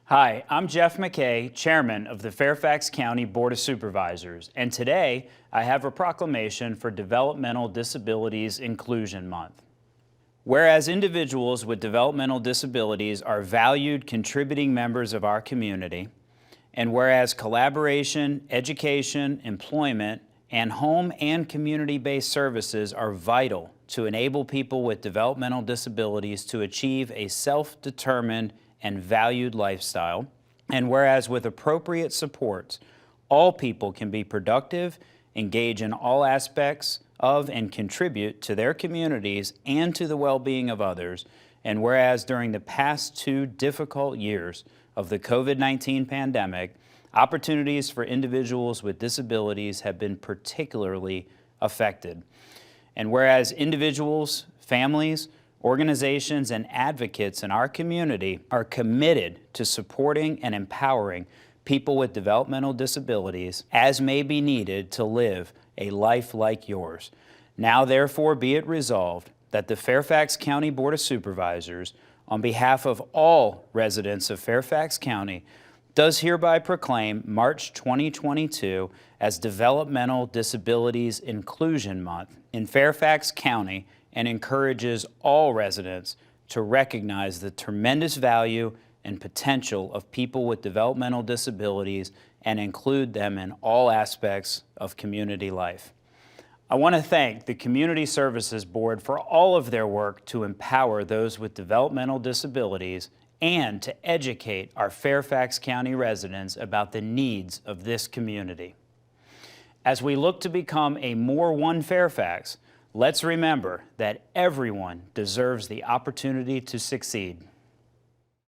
Hi, I'm Jeff McKay, Chairman of the Fairfax County Board of Supervisors, and today I have a proclamation for Developmental Disabilities Inclusion Month. Whereas individuals with developmental disabilities are valued contributing members of our community, and whereas collaboration, education, employment, and home and community-based services are vital to enable people with developmental disabilities to achieve a self-determined and valued lifestyle, and whereas with appropriate supports, all people can be productive, engage in all aspects of and contribute to their communities and to the well-being of others, and whereas during the past 2 difficult years of the COVID-19 pandemic, opportunities for individuals with disabilities have been particularly affected. And whereas individuals, families, organizations, and advocates in our community are committed to supporting and empowering people with developmental disabilities as may be needed to live a life like yours. Now, therefore, be it resolved that the Fairfax County Board of Supervisors, on behalf of all residents of Fairfax County, does hereby proclaim March 2022 as Developmental Disabilities Inclusion Month in Fairfax County, and encourages all residents to recognize the tremendous value and potential of people with developmental disabilities and include them in all aspects of community life. I want to thank the Community Services Board for all of their work to empower those with developmental disabilities and to educate our Fairfax County residents about the needs of this community. As we look to become a more one Fairfax, let's remember that everyone deserves the opportunity to succeed.